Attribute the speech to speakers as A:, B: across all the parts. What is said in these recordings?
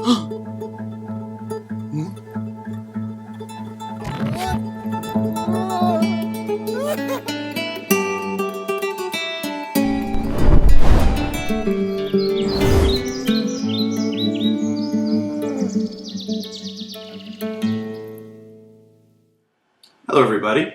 A: Hello everybody.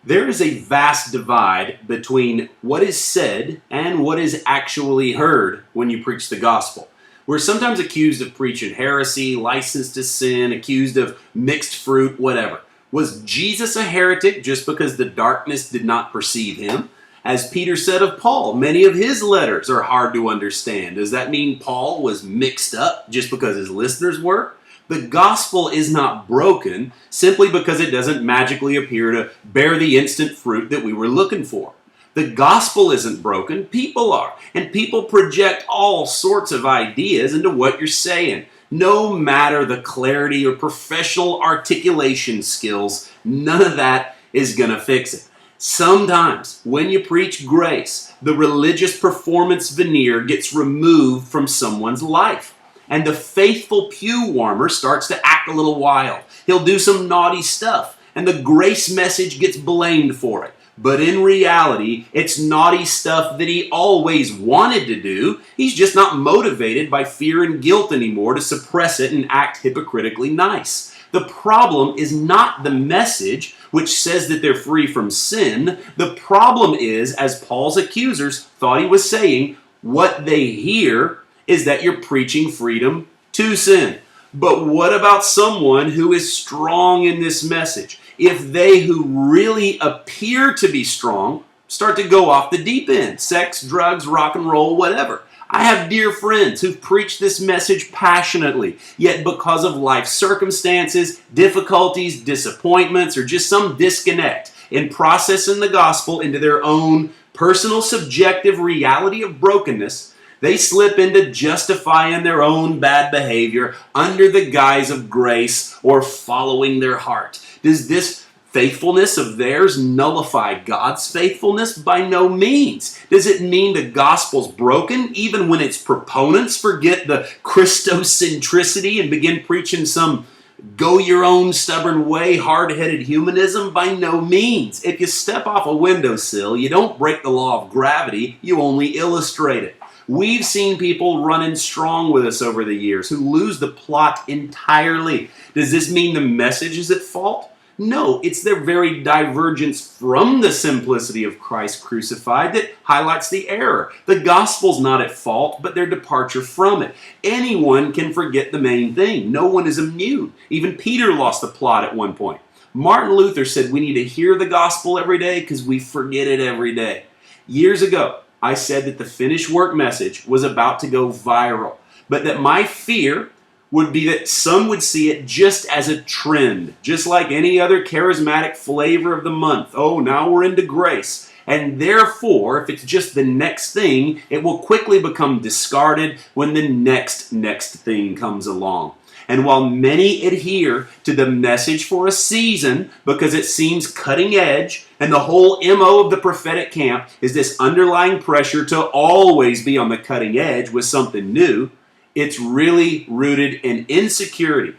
A: There is a vast divide between what is said and what is actually heard when you preach the gospel. We're sometimes accused of preaching heresy, license to sin, accused of mixed fruit, whatever. Was Jesus a heretic just because the darkness did not perceive him? As Peter said of Paul, many of his letters are hard to understand. Does that mean Paul was mixed up just because his listeners were? The gospel is not broken simply because it doesn't magically appear to bear the instant fruit that we were looking for. The gospel isn't broken, people are. And people project all sorts of ideas into what you're saying. No matter the clarity or professional articulation skills, none of that is going to fix it. Sometimes, when you preach grace, the religious performance veneer gets removed from someone's life. And the faithful pew warmer starts to act a little wild. He'll do some naughty stuff, and the grace message gets blamed for it. But in reality, it's naughty stuff that he always wanted to do. He's just not motivated by fear and guilt anymore to suppress it and act hypocritically nice. The problem is not the message, which says that they're free from sin. The problem is, as Paul's accusers thought he was saying, what they hear is that you're preaching freedom to sin. But what about someone who is strong in this message? If they who really appear to be strong start to go off the deep end, sex, drugs, rock and roll, whatever. I have dear friends who've preached this message passionately, yet because of life circumstances, difficulties, disappointments, or just some disconnect in processing the gospel into their own personal subjective reality of brokenness, they slip into justifying their own bad behavior under the guise of grace or following their heart. Does this faithfulness of theirs nullify God's faithfulness? By no means. Does it mean the gospel's broken even when its proponents forget the Christocentricity and begin preaching some go-your-own stubborn way, hard-headed humanism? By no means. If you step off a windowsill, you don't break the law of gravity, you only illustrate it. We've seen people running strong with us over the years who lose the plot entirely. Does this mean the message is at fault? No, it's their very divergence from the simplicity of Christ crucified that highlights the error. The gospel's not at fault, but their departure from it. Anyone can forget the main thing. No one is immune. Even Peter lost the plot at one point. Martin Luther said we need to hear the gospel every day because we forget it every day. Years ago, I said that the finished work message was about to go viral, but that my fear would be that some would see it just as a trend, just like any other charismatic flavor of the month. Oh, now we're into grace. And therefore, if it's just the next thing, it will quickly become discarded when the next thing comes along. And while many adhere to the message for a season because it seems cutting edge, and the whole MO of the prophetic camp is this underlying pressure to always be on the cutting edge with something new, it's really rooted in insecurity.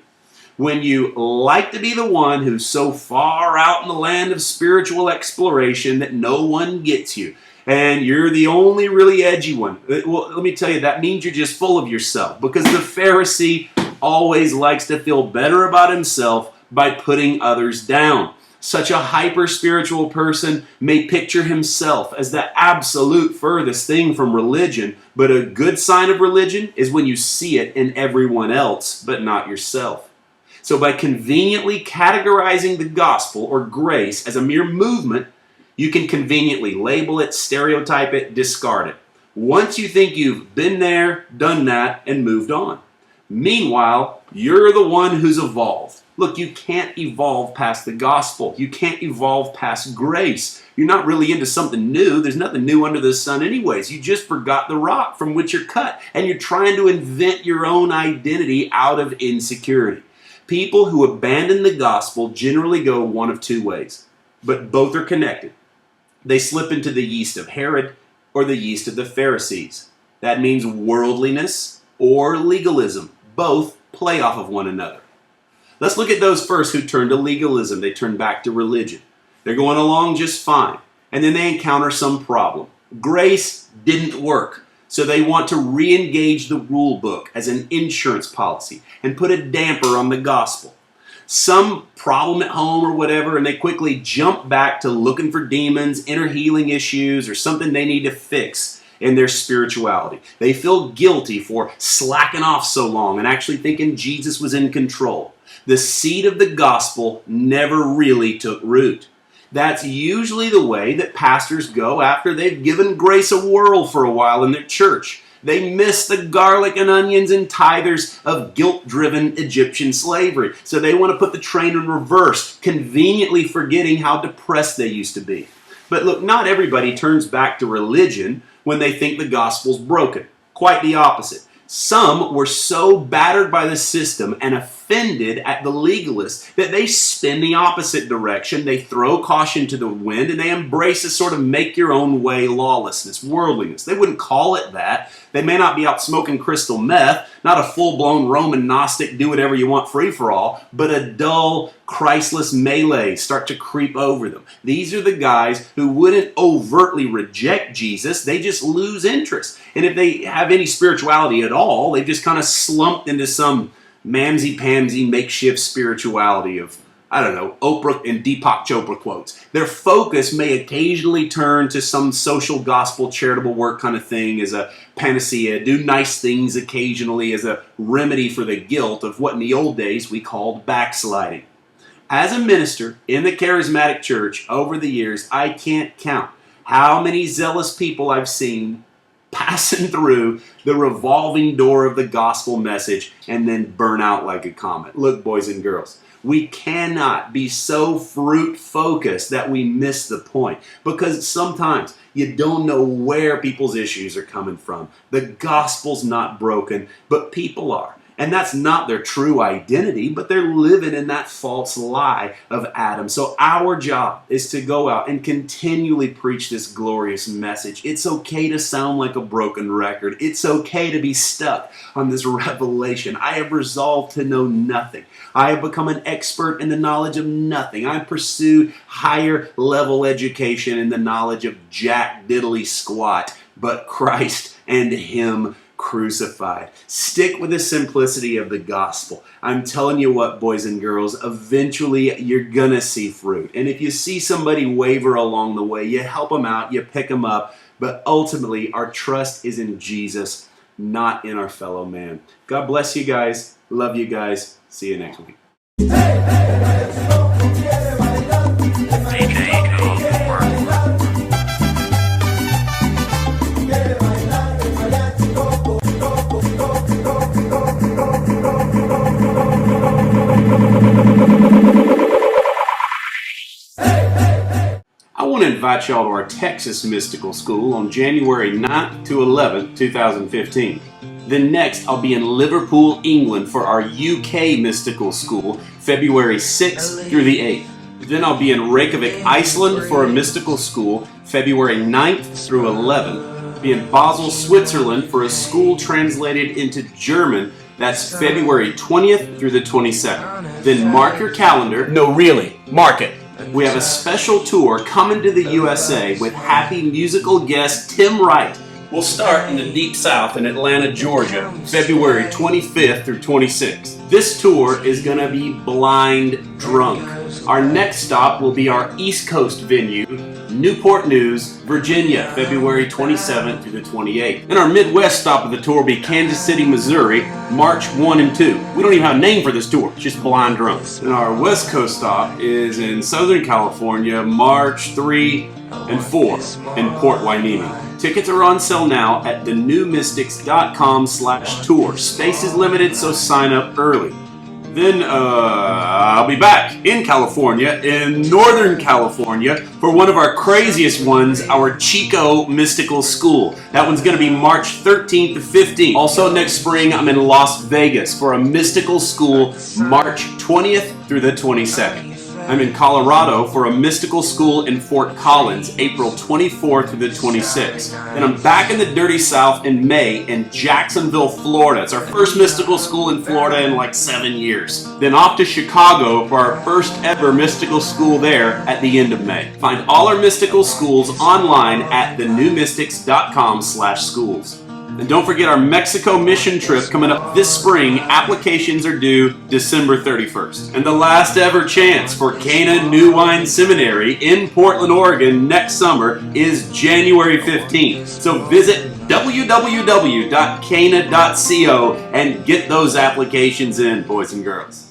A: When you like to be the one who's so far out in the land of spiritual exploration that no one gets you, and you're the only really edgy one. Well, let me tell you, that means you're just full of yourself, because the Pharisee always likes to feel better about himself by putting others down. Such a hyper-spiritual person may picture himself as the absolute furthest thing from religion, but a good sign of religion is when you see it in everyone else, but not yourself. So by conveniently categorizing the gospel or grace as a mere movement, you can conveniently label it, stereotype it, discard it. Once you think you've been there, done that, and moved on. Meanwhile, you're the one who's evolved. Look, you can't evolve past the gospel. You can't evolve past grace. You're not really into something new. There's nothing new under the sun anyways. You just forgot the rock from which you're cut, and you're trying to invent your own identity out of insecurity. People who abandon the gospel generally go one of two ways, but both are connected. They slip into the yeast of Herod or the yeast of the Pharisees. That means worldliness or legalism. Both play off of one another. Let's look at those first who turn to legalism. They turn back to religion. They're going along just fine, and then they encounter some problem. Grace didn't work, so they want to re-engage the rule book as an insurance policy and put a damper on the gospel. Some problem at home or whatever, and they quickly jump back to looking for demons, inner healing issues, or something they need to fix in their spirituality. They feel guilty for slacking off so long and actually thinking Jesus was in control. The seed of the gospel never really took root. That's usually the way that pastors go after they've given grace a whirl for a while in their church. They miss the garlic and onions and tithers of guilt-driven Egyptian slavery. So they want to put the train in reverse, conveniently forgetting how depressed they used to be. But look, not everybody turns back to religion when they think the gospel's broken. Quite the opposite. Some were so battered by the system and offended at the legalists that they spin the opposite direction. They throw caution to the wind and they embrace a sort of make-your-own-way lawlessness, worldliness. They wouldn't call it that. They may not be out smoking crystal meth, not a full-blown Roman Gnostic, do-whatever-you-want free-for-all, but a dull, Christless melee start to creep over them. These are the guys who wouldn't overtly reject Jesus, they just lose interest. And if they have any spirituality at all, they've just kind of slumped into some mamsy-pamsy makeshift spirituality of, I don't know, Oprah and Deepak Chopra quotes. Their focus may occasionally turn to some social gospel charitable work kind of thing as a panacea, do nice things occasionally as a remedy for the guilt of what in the old days we called backsliding. As a minister in the charismatic church over the years, I can't count how many zealous people I've seen passing through the revolving door of the gospel message and then burn out like a comet. Look, boys and girls, we cannot be so fruit-focused that we miss the point, because sometimes you don't know where people's issues are coming from. The gospel's not broken, but people are. And that's not their true identity, but they're living in that false lie of Adam. So our job is to go out and continually preach this glorious message. It's okay to sound like a broken record. It's okay to be stuck on this revelation. I have resolved to know nothing. I have become an expert in the knowledge of nothing. I pursued higher level education in the knowledge of jack diddly squat, but Christ and Him crucified. Stick with the simplicity of the gospel. I'm telling you what, boys and girls, eventually you're gonna see fruit. And if you see somebody waver along the way, you help them out, you pick them up, but ultimately our trust is in Jesus, not in our fellow man. God bless you guys. Love you guys. See you next week. I want to invite y'all to our Texas Mystical School on January 9th to 11th, 2015. Then next, I'll be in Liverpool, England for our UK Mystical School, February 6th through the 8th. Then I'll be in Reykjavik, Iceland for a mystical school, February 9th through 11th. Be in Basel, Switzerland for a school translated into German. That's February 20th through the 22nd. Then mark your calendar. No, really, mark it. We have a special tour coming to the USA with happy musical guest Tim Wright. We'll start in the Deep South in Atlanta, Georgia, February 25th through 26th. This tour is going to be blind drunk. Our next stop will be our East Coast venue, Newport News, Virginia, February 27th through the 28th. And our Midwest stop of the tour will be Kansas City, Missouri, March 1 and 2. We don't even have a name for this tour, it's just blind drunks. And our West Coast stop is in Southern California, March 3 and 4 in Port Hueneme. Tickets are on sale now at thenewmystics.com/tour. Space is limited, so sign up early. Then I'll be back in California, in Northern California, for one of our craziest ones, our Chico Mystical School. That one's going to be March 13th to 15th. Also next spring, I'm in Las Vegas for a mystical school, March 20th through the 22nd. I'm in Colorado for a mystical school in Fort Collins, April 24th through the 26th. Then I'm back in the Dirty South in May in Jacksonville, Florida. It's our first mystical school in Florida in like 7 years. Then off to Chicago for our first ever mystical school there at the end of May. Find all our mystical schools online at thenewmystics.com/schools. And don't forget our Mexico mission trip coming up this spring. Applications are due December 31st. And the last ever chance for Cana New Wine Seminary in Portland, Oregon next summer is January 15th. So visit www.cana.co and get those applications in, boys and girls.